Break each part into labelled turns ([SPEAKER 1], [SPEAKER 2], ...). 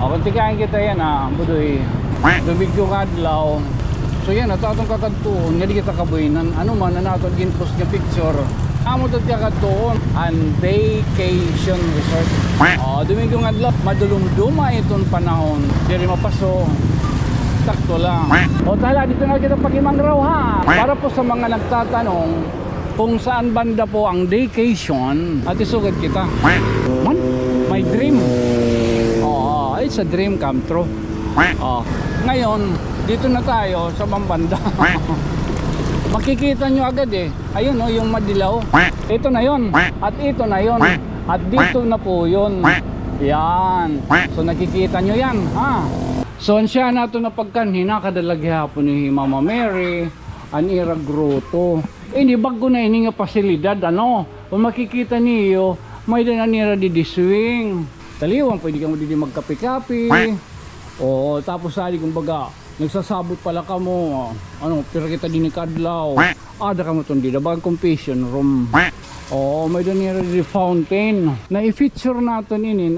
[SPEAKER 1] Kung tikain kita yan budoy. Dubig yung adlaw. So yan, natatong kakadtoon, nga di kita kabuinan. Ano man na nato ginpost nga picture. Amo to kakadtoon, an vacation resort. Domingo nga adlaw, madulum-duma itong panahon. Diri mapaso. Sakto lang. Tala, dito na kita pagimangraw ha. Para po sa mga nagtatanong kung saan banda po ang vacation, at isugad kita. Man, my dream. It's a dream come true. Ngayon, dito na tayo sa banda. Makikita nyo agad ayun yung madilaw. Ito na yon. At ito na yon. At dito na po yun. Yan. So nakikita nyo yan ha. So siya nato na pagkanhina kadalaghapon ni Mama Mary anira grotto. Ini bago na ini nga pasilidad kung makikita niyo may din anira di swing. Taliwan pwede ka mo di magkape-kape. Tapos sali kumbaga nagsasabot pala ka mo pero kita din kadlaw. Ada ka mo ton di dabang confession room. May din anira di fountain. Na i-feature naton inin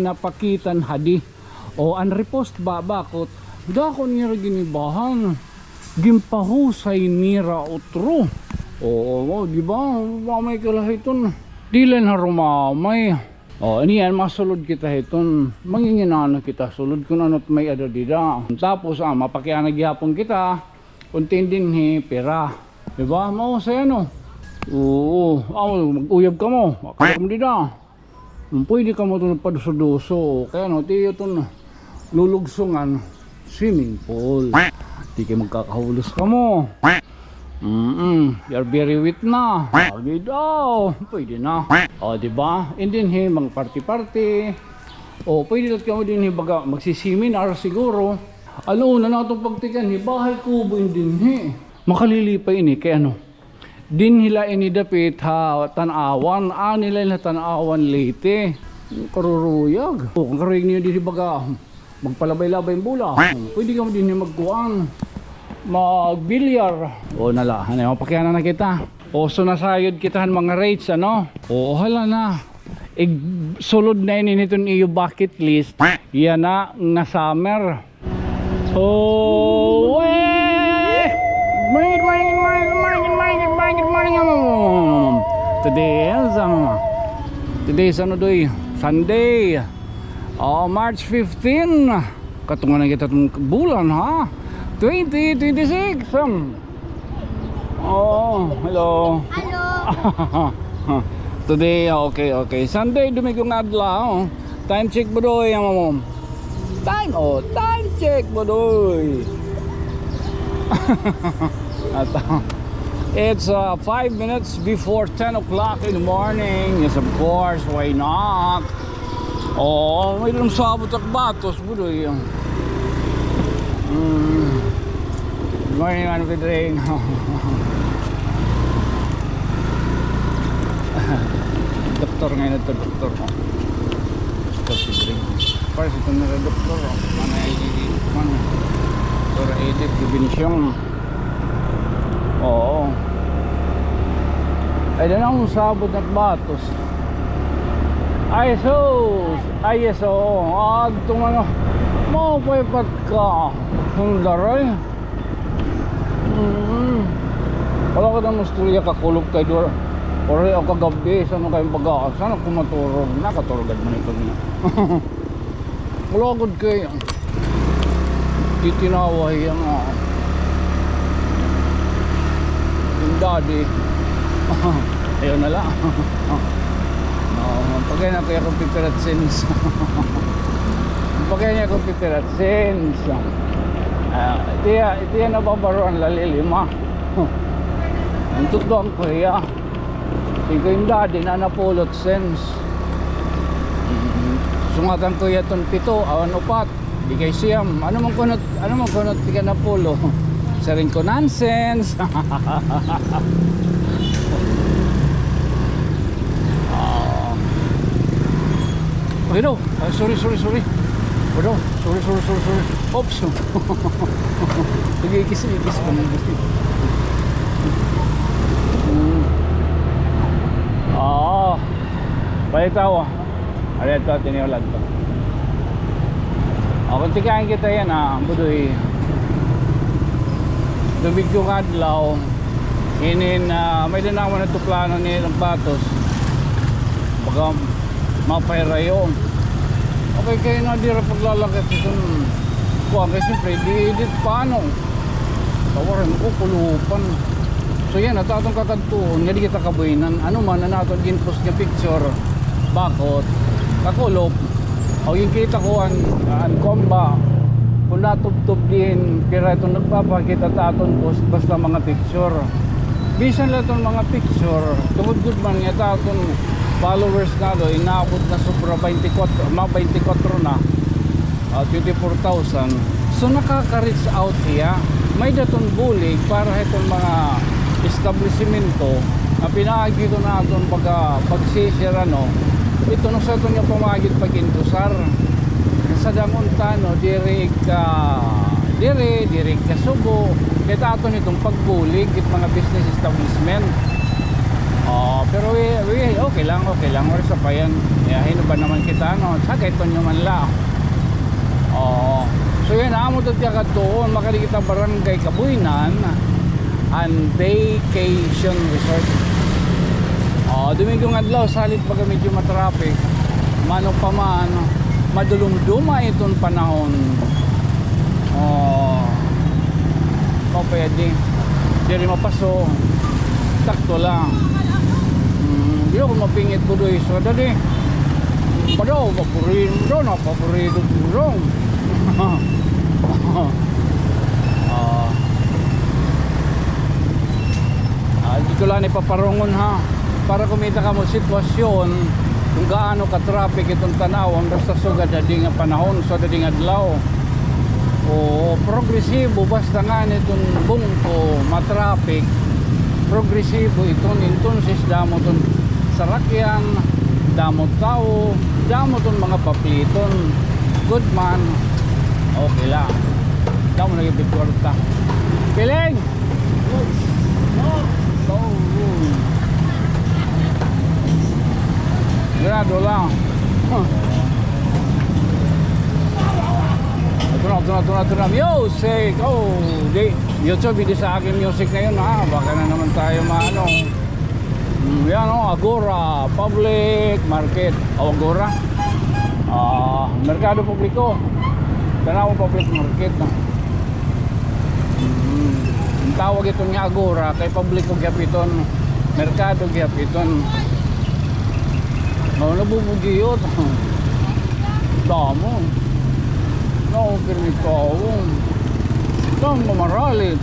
[SPEAKER 1] napakitan hadi. Ang repost bakot dako nira ginibahan gimpahusay nira utro. Di ba may kalahiton dilan harumamay. Ini yan masulod kita hiton manginginano kita sulod kung ano't may adadida. Tapos mapakianag yapon kita kuntin din pera. Di ba mahusay mag-uyab ka mo makakita mo dida. Pwede ka mo ito paduso-duso kaya tiyo ito lulugsungan swimming pool. Di kayo magkakahulos ka mo. You're very wet na. Lagi daw. Pwede na. Diba? And then mga party-party. Pwede lang ka mo din baga magsiseminar siguro. Na natong pagtikan bahay kubo din makalilipay kaya din nila inidapit tanawan nila na tanawan late karuruyag. Kung karurig niyo din baga magpalabay-labay yung bola. Pwede ka mo din magkuang magbilyar. Nala, mapakianan na kita. So nasayod kitahan mga rates hala na. Sulod na nito iyo bucket list. Yan na summer. Today is Sunday. March 15. Katungan na kita itong bulan 2026. Hello. Today, okay. Sunday, dumigong adlaw. Time check bodoy, time check bodoy. It's 5 minutes before 10 o'clock in the morning. Yes, of course, why not? May lang sabot at batos bodoy. Good morning, Manong Pedring. Doktor ngayon ito, doktor. Doktor Pedring. First, ito na doktor. Doktor Edith Divinsyon. Ay, doon ang sabot at batos. ISO. Itong mapaypat ka. Ang daray. Wala ka na musturya kakulog kay Dora. Ore ako kagabi, saan kayong pag-aas? Saan ako maturog? Nakaturogad mo nito niya. Mulagod kayo. Titinaway yung daddy. Ayun na lang. Pagkaya na kaya computer at sense. Pagkaya niya computer at sense. Ito yan nababaroan lalilima. Ang tutong ko ikaw yung daddy na napulot sense. Sungatan ko yaton 7 awan 4 di kay siyam ano man kunot di ka napulo sa rin ko nonsense. Okay no, sorry Bro, sorry. Oops. Sige, ikis ka na. Balitaw. Ano ito, tiniulag to. kung tikain kita yan budoy. Dubig yung adlaw. Inin may dinawa na ito plano ni ng batos. Baga mapayrayo. Okay kayo na dira paglalakit itong kuha kasi siyempre di-edit paano. Tawarin ko kulupan. So yan natatong kakadtuon nga di kita kabuinan. Ano man na natin ginpost nga picture. Bakot. Kakulop. O yung kita ko ang komba. Kung natubtub din kaya itong nagpapakita taton post basta mga picture. Bisan lang itong mga picture. Tungod good man nga taton followers na do inaabot na sobra 24 na 24,000. So nakaka-reach out siya. May daton bulig para itong mga establishmento na pinaagi ko na itong pagsisira no. Ito nung sa ito niya pamagit pag-indusar sa Damontano diri ka Subo kaya ato nitong pagbulig it mga business establishment. Pero okay lang or sa payan hino ba naman kita no sa ito nyo man la. So yan amo dito ka doon makikita barangay Kabuinan and Vacation Resort. Dumingong adlaw salit pag medyo matraffic mano pa man madulumduma itong panahon. Pwede di rin mapaso takto lang. Hindi ako mapingit ko doon so dali padaw mapurin doon napapurido doon. Dito lang ipaparongon ha para kumita ka mo sitwasyon kung gaano ka traffic itong tanawon basta sugad dading panahon so dading adlaw. Progresibo basta nga nitong bungko matraffic progresibo iton sis damo ton sarakyan damo tao damo ton mga papliton good man okay lang damo na yung bitwarta piling grado lang Tuna music. YouTube hindi sa akin music ngayon baka na naman tayo maano. Yan Agora Public Market. Agora Merkado Publiko. Tanaw Public Market ang tawag ito nga Agora kay Publiko Giapiton Merkado Giapiton. Nabubugiyot damo no kirmikaw damo maralit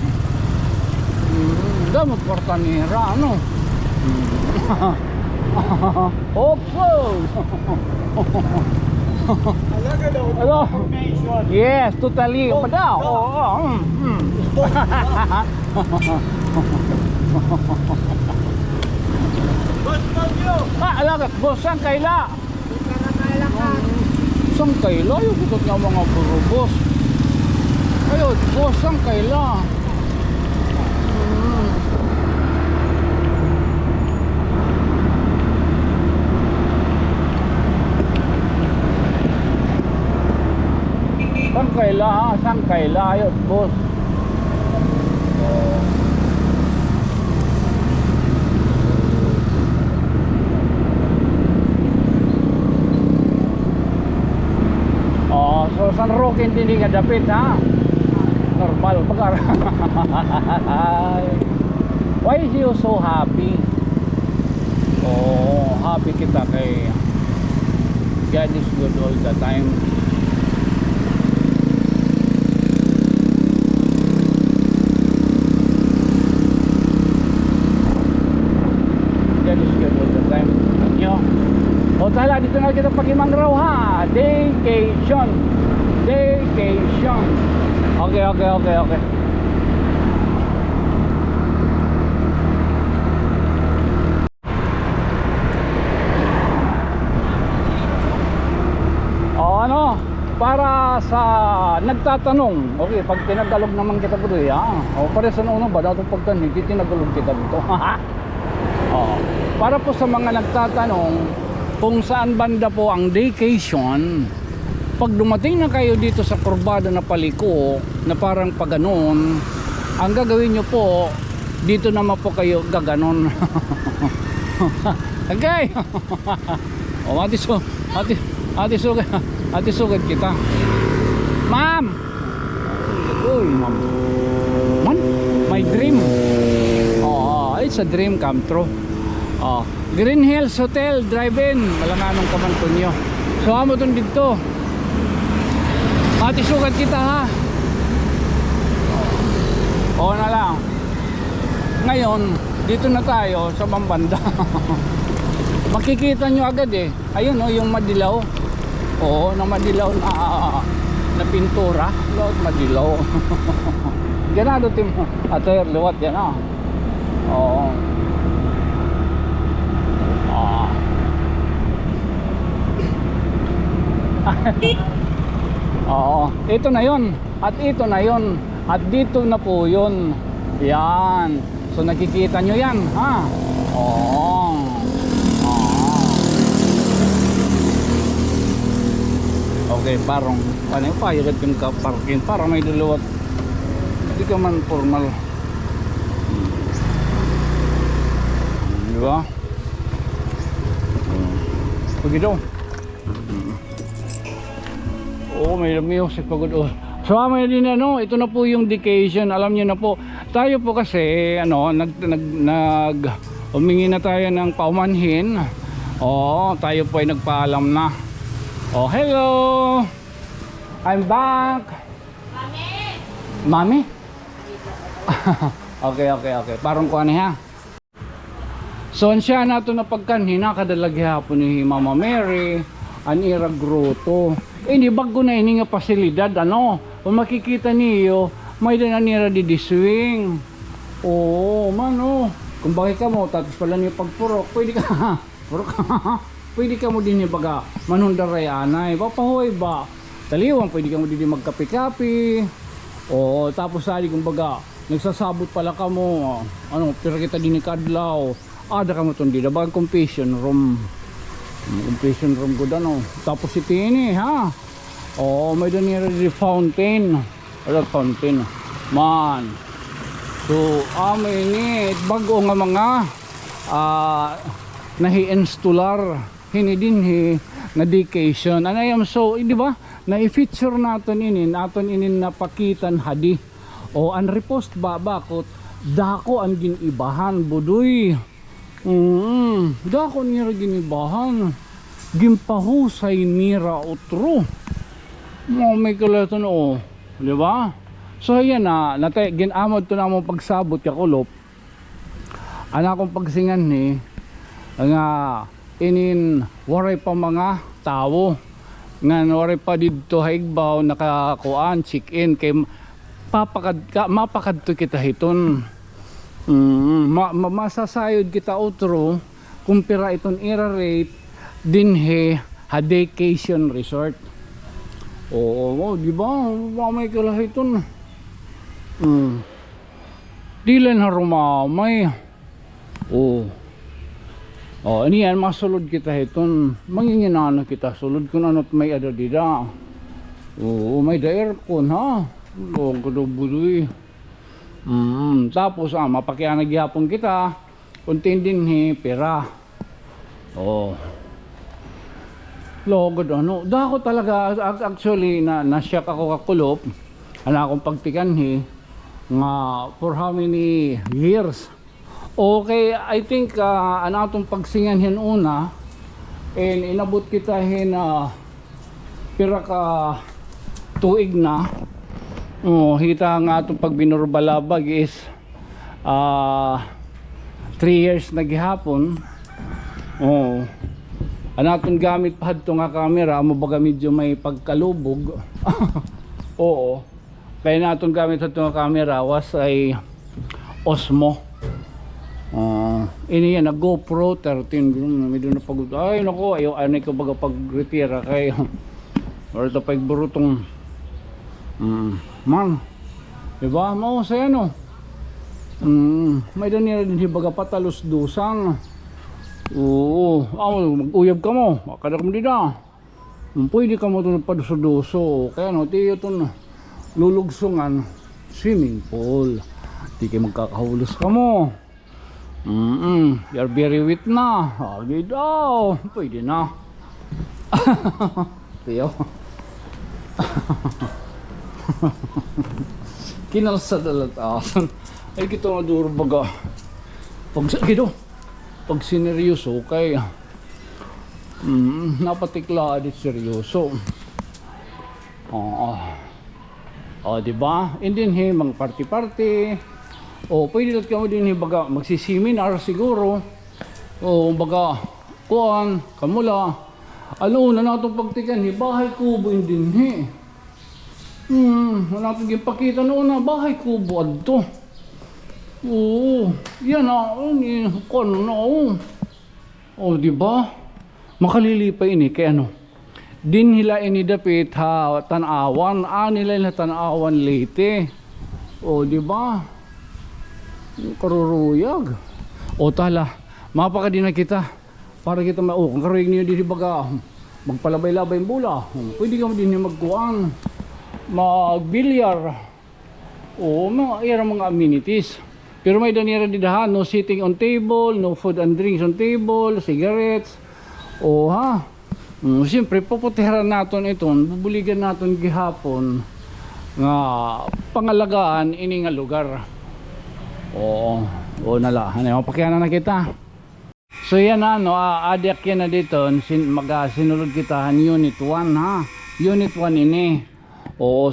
[SPEAKER 1] damo kwartanira ano Opso hello yes totally padaw alagat boss ang kaila sang kaila yung ikot nga mga burubos ayun boss ang kaila sang kaila ayun boss so San Roque hindi nga dapit ha normal pagkara why is you so happy happy kita kay God is good all the time God is good all the time tala dito na kita pag-imang raw ha Vacation okay ano para sa nagtatanong okay pag tinagalog naman kita po pare sa noon ba daw itong pagtanig tinagalog kita dito para po sa mga nagtatanong kung saan banda po ang vacation pag dumating na kayo dito sa kurbada na paliko na parang paganon, ang gagawin nyo po, dito naman po kayo gaganon. Okay. O ate sugad kita. Ma'am. Uy, ma'am. Man, my dream. Oh, it's a dream come true. Oh, Green Hills Hotel Drive-In, Malanganong Kamantunyo. So amo tong dito. Ate sugad kita ha. O na lang. Ngayon, dito na tayo sa Bambanda. Makikita nyo agad eh. Ayun o, yung madilaw. Oo, na madilaw na pintura. Lord, madilaw. Ganado tim atay luwat yan ah. Oo. Oo, ito na yon. At ito na yon. At dito na po yun. Yan. So nakikita nyo yan ha. Oo. Okay, parang ano yung payagad yung parking para may dalawa. Hindi ka man formal. Diba? Pagi daw. Oo, may music pagod. Oh. So may din ano, ito na po yung vacation. Alam niyo na po. Tayo po kasi ano, humingi na tayo ng paumanhin. Oo, tayo po ay nagpaalam na. Oh, hello. I'm back. Mami? Okay. Parang ko ani ha. So, siya nato na pagkanhina kadalagi hapon ni Mama Mary, anira grotto. Hindi bago na ini nga pasilidad ano. Kung makikita niyo, may din anira di swing. Oo, mano. Kung bakit ka mo, tapos pala niyo pagpurok, pwede ka. Purok ka. Pwede ka mo din baga manundaray anay, papahoy ba? Taliwan, pwede ka mo din magkapi-kapi. O tapos sali kung baga, nagsasabot pala ka mo, ano, pero kita din ni Kadlaw. Ada ka mo itong dida, baga confession room. Confession room ko dano. Tapos ito ini ha. O may doon ni fountain. Ada fountain. Man. So, may bago nga mga nahi-installar hinidinhi na vacation anayam so di ba na i-feature naton inin napakitan hadi o an repost ba bakot dako ang ginibahan budoy dako nira ginibahan gimpahusay nira utro mo may kalaton o di ba so yan na natay ginamod to na mo pagsabot ka kulop ana kong pagsingan ni nga inin waray pa mga tao nga waray pa dito haigbaw nakakuan check in kay mapakad to kita hiton masasayod kita utro kumpira iton ira rate dinhe vacation resort oo di ba may kalahiton dilan harumamay oo. Oh, ini yan masulod kita hiton. Manginginana kita sulod kun ano't may adadida. Oo, may aircon ha. Logo do budoy. Tapos mapakianag gyapon kita. Kuntin din pera. Oh. Logo do ano. Dako talaga actually na-shock ako kakulop. Ana akong pagtikan nga for how many years. Okay, I think anatong pagsingan hin una and inabot kita hin pira ka tuig na. Hita nga atong pagbinurbalabag is 3 years na gihapon. Anatong gamit pa hadto nga camera mo baga medyo may pagkalubog. Oo. Kaya natong gamit hadto nga camera was ay Osmo. Ini yan na GoPro 13 medyo na pagod ay nako ayo anay ko baga pag-retira kay or to pagburutong man diba mo sa ano may danira din baga patalos dusang oo mag-uyab ka mo kada mo dida Pwede ka mo ito paduso-duso. Kaya no, tiyo ito lulugsungan swimming pool. Di kayo magkakahulos ka mo. You're very wet na. Agi daw. Pwede na. Tiyo. Kinalsa dalatasan. Ay kito nga duro baga. Pag sineryoso kay napatikla adit seryoso. Diba? Hindi mang party-party. Pwede lang kamo din baga magsiseminar siguro. Baga kuan kamula. Ano na natong pagtikan bahay kubo din wala natin gipakita noon na bahay kubo adto. Yan kuan na diba? Makalilipay ini kay ano. Din nila ini dapit tanawan, nila tanawan late. Diba? Karuruyag. Tala, mapaka din na kita para kita kung karuig niyo di baga magpalabay-labay yung bola. Pwede ka mo din yung magkuhan, magbilyar. Mga amenities. Pero may danira didahan, no sitting on table, no food and drinks on table, cigarettes. Siyempre puputiran natin ito, bubuligan natin gihapon nga pangalagaan ini nga lugar. Mapakyanan na kita. So yan adyak yan na dito, sinulod kita unit 1 unit 1 ini.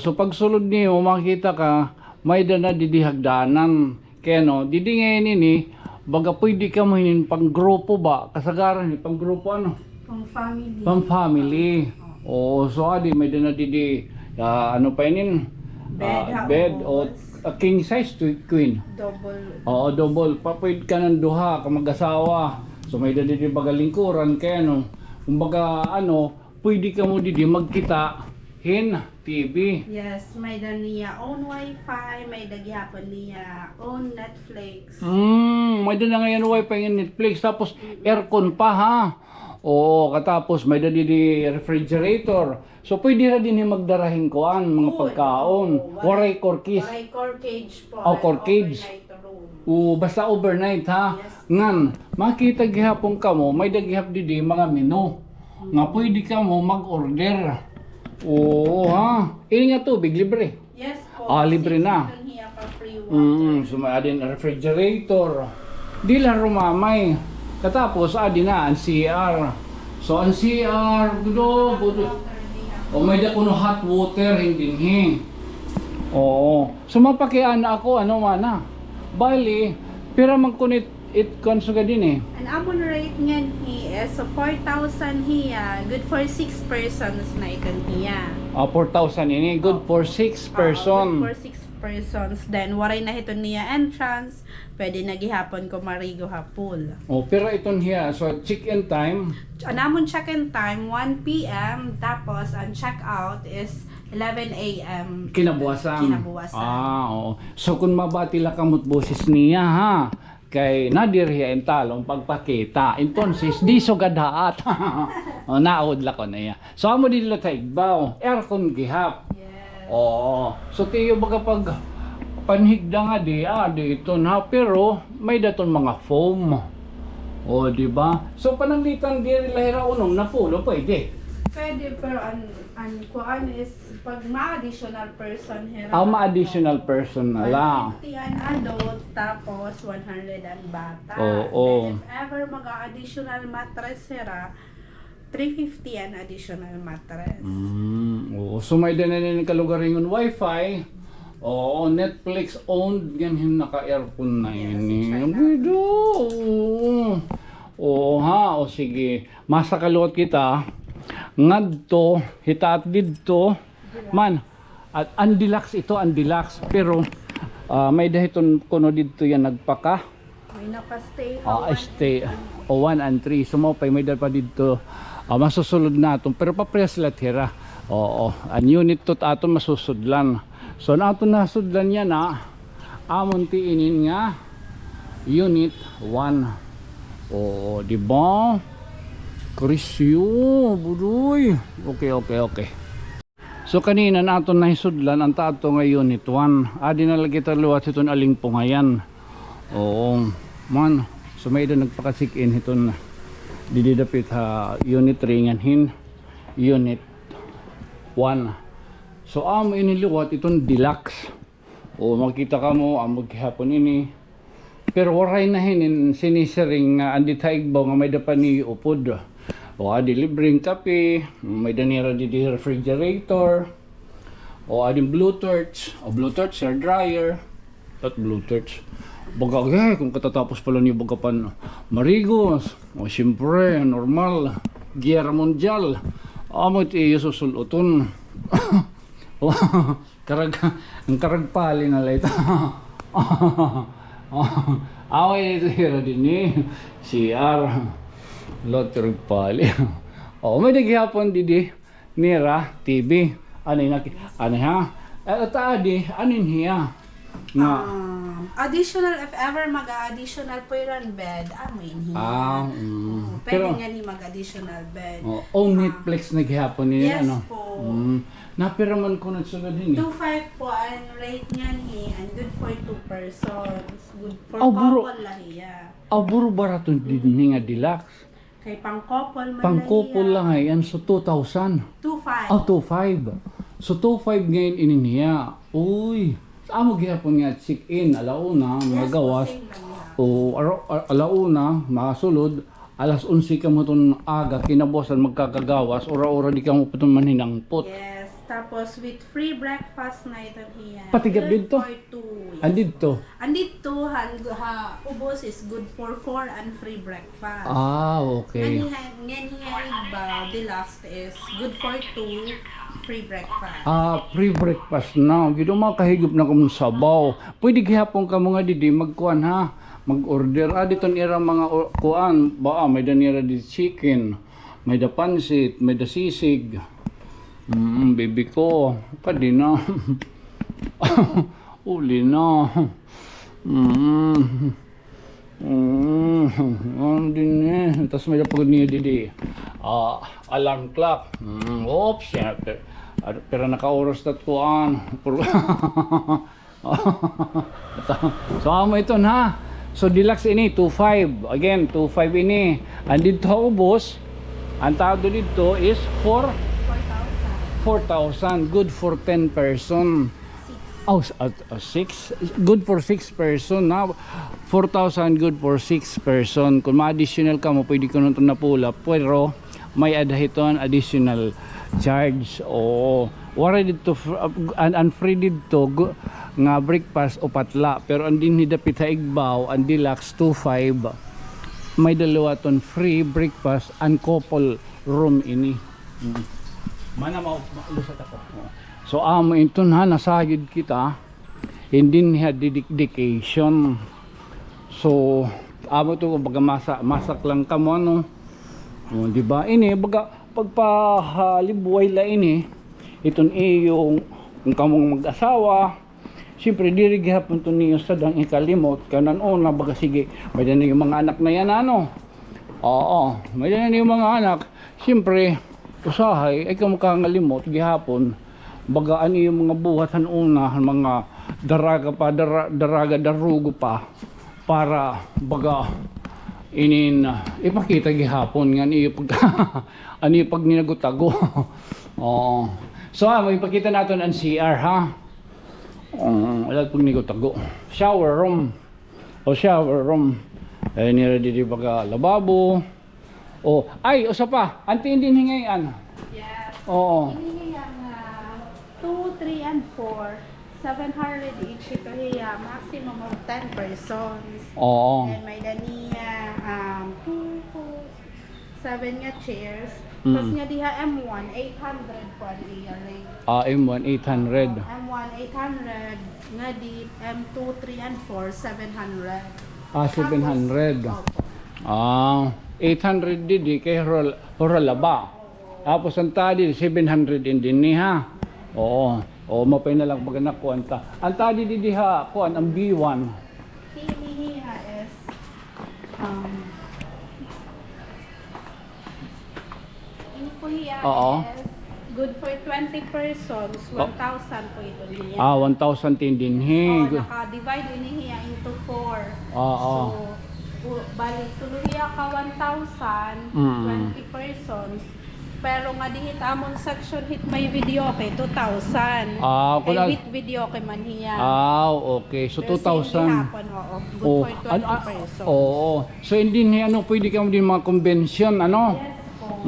[SPEAKER 1] So pag sulod niyo makita ka may dana didihagdanan. Kaya didi ngayon ini baga pwede ka mo hinin pang grupo ba kasagaran pang grupo pang family. So adi may dana didi pa inin bed o king size to queen double. Double papwid ka ng duha ka mag-asawa. So may dana didi baga lingkuran kaya kumbaga pwede ka mo didi magkita TV.
[SPEAKER 2] Yes, may dan niya own wifi, may daghapon niya own Netflix.
[SPEAKER 1] May dan na ngayon wifi ng Netflix tapos aircon pa katapos may dan di refrigerator. So pwede ra din magdarahin kuan mga pagkaon. Waray corkis.
[SPEAKER 2] Waray corkage po.
[SPEAKER 1] Corkage. Basta overnight Yes. Ngan makita gihapon ka mo may daghap didi mga menu. Nga pwede ka mo mag-order. Ini nga tubig libre.
[SPEAKER 2] Yes po.
[SPEAKER 1] Libre na. So may adin refrigerator. Di lang rumamay. Katapos adin na ang CR. So ang CR budo. May da kuno hot water hindi. So mapakian ako mana. Bali pira magkunit it konsuga din
[SPEAKER 2] An amon rate niyan so 4,000 good for 6 persons na ikan
[SPEAKER 1] 4,000 ini good for 6 person.
[SPEAKER 2] Good for 6 persons. Then waray na hito niya entrance, pwede na gihapon ko marigo hapol.
[SPEAKER 1] Pero iton hiya so check-in time.
[SPEAKER 2] Anamon check-in time 1 PM tapos ang check-out is 11 AM
[SPEAKER 1] Kinabuwasan. So kung mabati la kamot boses niya kay nadirhiya talong pagpakita. Entonces di so gadaat. Naod la ko na ya. So amo dilo sa igbaw, aircon gihap.
[SPEAKER 2] Yes.
[SPEAKER 1] So tiyo baga pag panhigda nga di ito pero may daton mga foam. Di ba? So pananglitan di lahira unong na pulo pwede.
[SPEAKER 2] Pwede pero ang kuan is pag ma-additional person hira.
[SPEAKER 1] Ma-additional person na lang.
[SPEAKER 2] 50 an adult tapos 100 an bata. Then if ever mag-additional mattress hira 350 an additional mattress.
[SPEAKER 1] So may din kalugaring yung wifi. Netflix owned ganyan naka-aircon na yun. Sige. Masakaluot kita. Ngadto, hitaat didto man at undeluxe ito undeluxe pero may dahiton kuno didto yan nagpaka
[SPEAKER 2] may naka-stay
[SPEAKER 1] stay 1 and 3 so mo may dal pa didto masusulod naton pero papress lathira an unit tot aton masusudlan so naton nasudlan yan amon tiinin nga unit 1 di ba Krisyo, budoy. Okay. So kanina naton nahisudlan ang tato nga unit 1. Adi na lagi taluwat iton aling pungayan. Oo, man. So may doon nagpakasik-in iton dididapit ha unit 3 nganhin unit 1. So amo iniluwat iton deluxe. O makita ka mo ang maghapon ini. Pero waray na hinin sinisiring andi taigbaw nga may dapan ni upod. O adi libreng kape, may danira di refrigerator, o adi Bluetooth, hair dryer, at Bluetooth. Bagay, kung katatapos pala ni bagapan marigos, o siyempre, normal, Guerra Mundial, amot iyo susuluton. Ang karagpali na lang ito. Away ito hira din ni CR. Lottery pali. Oh, may naghihapon didi nira TV. Ano ha? Adi, anin hiya? Na
[SPEAKER 2] Additional, if ever mag-additional po yung bed, amin hiya. Pwede nga ni mag-additional bed.
[SPEAKER 1] Netflix naghihapon niya,
[SPEAKER 2] yes
[SPEAKER 1] ano?
[SPEAKER 2] po.
[SPEAKER 1] Napiraman ko nagsulod din eh.
[SPEAKER 2] 2.5 po ang rate niya ni, and good for 2 persons. Good for
[SPEAKER 1] buro.
[SPEAKER 2] couple lang hiya.
[SPEAKER 1] Buro baraton din nga deluxe.
[SPEAKER 2] Kay pang-couple man
[SPEAKER 1] Pang-couple lang yan, so 2,000.
[SPEAKER 2] 2.5.
[SPEAKER 1] 2.5. So 2.5 ngayon ininiya. Uy, amo gihapon nga check-in, alauna, magawas. O alauna, makasulod, alas 11 ka mo itong aga, kinabosan magkakagawas, ora-ora di ka mo itong maninangpot.
[SPEAKER 2] Yes, tapos with free breakfast na ito hiya.
[SPEAKER 1] Patigap
[SPEAKER 2] Good
[SPEAKER 1] dito?
[SPEAKER 2] for 2.
[SPEAKER 1] Andito.
[SPEAKER 2] Andito, ubos is good for 4 and free breakfast.
[SPEAKER 1] Okay.
[SPEAKER 2] Ngayon ba, deluxe is good for 2, free breakfast.
[SPEAKER 1] Free breakfast na. Gido makahigop na kung sabaw. Pwede gihapon ka mga didi magkuan ha. Mag-order. Dito nira mga kuan. May danira di chicken. May da pansit. May da sisig. Baby ko. Pwede na. Uli na. Din eh. Tapos may da pagod niya didi. Alarm clock. Oops. Pero naka-oras na kuan. So amo ito ha. So deluxe ini 2.5. Again 2.5 ini. Andito ubos. Ang tawag dito is 4,000. Good for 10 person. 6. Good for 6 person na. 4,000 good for 6 person. Kung ma-additional ka mo, pwede ko nung na pula. Pero may adahiton additional charge. Wala dito and free dito nga breakfast o patla. Pero andin ni dapit sa igbaw, ang deluxe 2.5. May dalawa ton free breakfast and couple room ini. Mana maulusat ako. So amo ito na nasayod kita. Hindi niya dedication. So amo to baga masak lang ka mo ano. Di ba? Ini baga pagpahalibuhay la ini. Iton yung kung kamong mag-asawa. Siyempre diri gihapon to niyo sa dang ikalimot kanan na baga sige. May na yung mga anak na yan ano. Oo, may na yung mga anak. Siyempre usahay ay kamukangalimot gihapon. Baga ani yung mga buhatan una mga daraga darugo pa para baga ipakita gihapon nga niyo pag ani pag ninagutago. So may ipakita natin ang CR ha. Wala pag ninagutago. Shower room. Ay nira dito baga lababo. Usa pa. Anti din hingayan.
[SPEAKER 2] Yes.
[SPEAKER 1] Oo.
[SPEAKER 2] Hinihinga nga 2, 3, and 4. 700 each ito hiya. Maximum of 10 persons.
[SPEAKER 1] Oo.
[SPEAKER 2] And may daniya 2, 4, 7 nga chairs. Tapos nga diha M1, 800 po ang iya rate.
[SPEAKER 1] M1 800.
[SPEAKER 2] M1, 800. Nga di M2, 3, and 4, 700.
[SPEAKER 1] 700.
[SPEAKER 2] Opo.
[SPEAKER 1] 800 didi kay Horalaba. Tapos ang tadi 700 din ni ha. Oo. Mapay na lang pag nakuan ta. Ang tadi didi ha, kuan ang B1.
[SPEAKER 2] Hinihinga is kuya
[SPEAKER 1] Oo.
[SPEAKER 2] is good for 20 persons. 1,000 po ito niya.
[SPEAKER 1] 1,000 tindinhi.
[SPEAKER 2] Naka-divide niya into 4.
[SPEAKER 1] Oo.
[SPEAKER 2] So, bali, tuluhiya ka 1,000, 20 persons. Pero nga dihit amon section hit may video kay 2,000. With video kay man hiya.
[SPEAKER 1] Okay. So,
[SPEAKER 2] Pero
[SPEAKER 1] 2,000.
[SPEAKER 2] hapon, oo. Good for 20 persons.
[SPEAKER 1] Oo. So, hindi niya, pwede ka mo din mga convention, ano?
[SPEAKER 2] Yes po.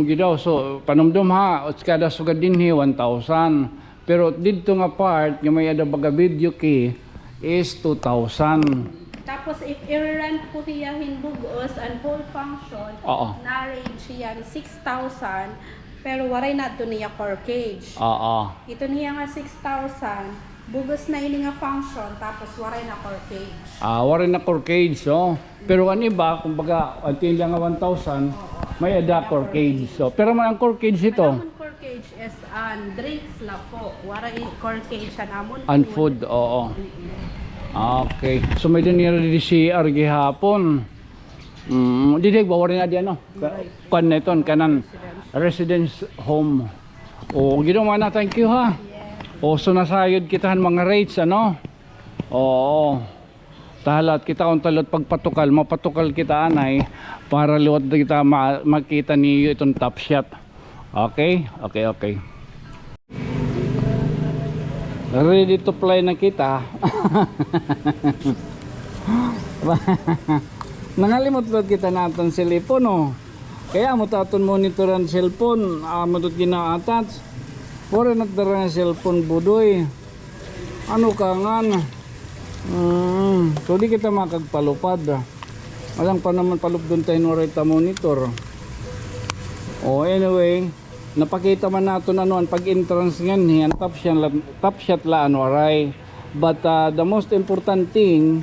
[SPEAKER 1] Gidaw. So, panumdum ha, kada sugad din 1,000. Pero dito nga part, yung may ada baga video key is 2,000.
[SPEAKER 2] Tapos if i-rent po siya hinbugos and full function,
[SPEAKER 1] Oo.
[SPEAKER 2] na-range siya 6,000, pero waray na ito niya core cage.
[SPEAKER 1] Oo.
[SPEAKER 2] Ito niya nga 6,000, bugos na ini nga function, tapos waray na core cage.
[SPEAKER 1] Wala na core cage, so. Pero ang iba, kumbaga, until lang nga 1,000, may ada core cage. So, pero man ang core cage ito,
[SPEAKER 2] Amon core cage is drinks la po. Waray core cage siya namon
[SPEAKER 1] and food, oo. Okay. So, may dinira di CR gihapon. Didig, bawarin na di ano? Kan na ito, kanan. Residence home. Ginawa na, thank you ha. So nasayod kitahan mga rates, ano? Oo. Tahalat kita kung talot pagpatukal, mapatukal kita anay para luwat kita makita niyo itong top shot. Okay? Okay. Ready to play na kita. Nangalimot lot kita natin cellphone, oh. Kaya mo taton monitoran cellphone, madot gina-attach. Pore nagdara ng cellphone budoy. Ano ka ngan? So di kita makagpalupad. Walang pa naman palup doon tayo norita monitor. Anyway, napakita man nato na noon pag entrance ngan ni ang top shot la aray. But the most important thing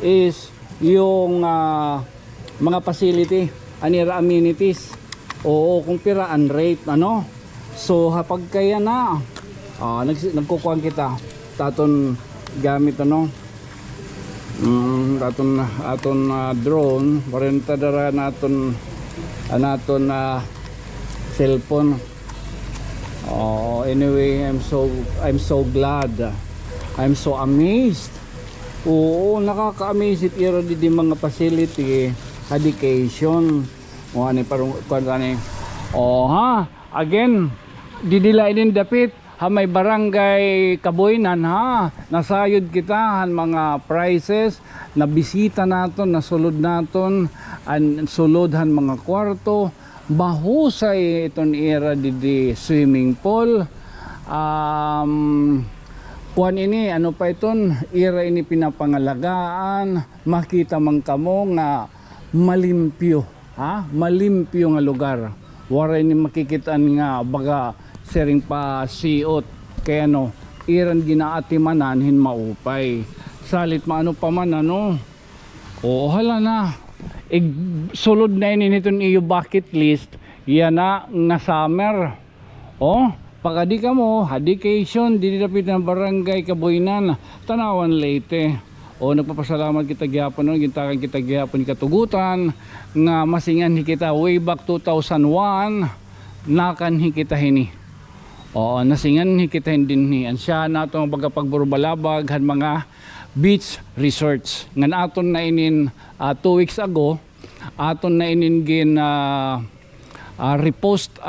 [SPEAKER 1] is yung mga facility, anira amenities. Kung pira ang rate, ano? So hapag kaya na nagkukuhan kita taton gamit ano aton drone parenta dara naton cellphone. Anyway, I'm so glad, I'm so amazed. Nakaka-amaze it ira di mga facility education ani parang kuan again didilainin dapit may barangay Kaboynan ha, nasayod kita han mga prices na bisita naton, nasulod naton an sulod han mga kwarto, mahusay iton era di swimming pool. Kuan ini ano pa iton era ini pinapangalagaan, makita man kamo nga malimpyo malimpyo nga lugar. Wala ni makikitaan nga baga sering pa siot kaya iran ginaatimanan hin maupay salit maano pa man ano hala na sulod na ini niton iyo bucket list yan na nga summer pagadi ka mo dedication dili dapit ng barangay Kaboynan Tanawan Leyte. Nagpapasalamat kita gihapon gintakan kita gihapon katugutan nga masingan kita way back 2001 nakan kita hini. Nasingan kita din ni ansya nato ang pagpagburbalabag han mga beach resorts ngan aton na inin 2 weeks ago aton na inin gin repost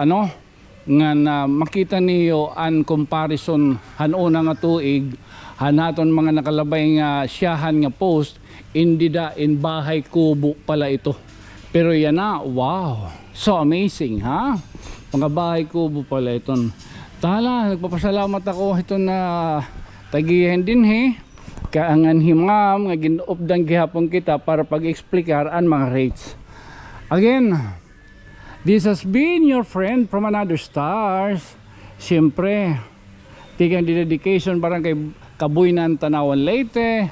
[SPEAKER 1] ngan makita niyo an comparison han una nga tuig hanaton mga nakalabay nga siyahan nga post indida in bahay kubo pala ito, pero yan na, wow, so amazing ha, mga bahay kubo pala iton. Tala, nagpapasalamat ako ito na tagihan din kaangan himam nga ginuupdan gihapon kita para pag-explikar ang mga rates. Again, this has been your friend from another stars. Siyempre tigang dedication parang kay Kaboynan Tanawan Leyte.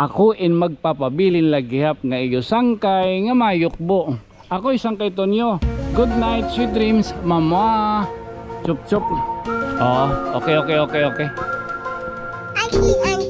[SPEAKER 1] Ako in magpapabilin lagihap nga iyo sangkay nga mayukbo. Ako isang kay Tonyo. Good night, sweet dreams, mama. Chup chup. Okay.
[SPEAKER 3] I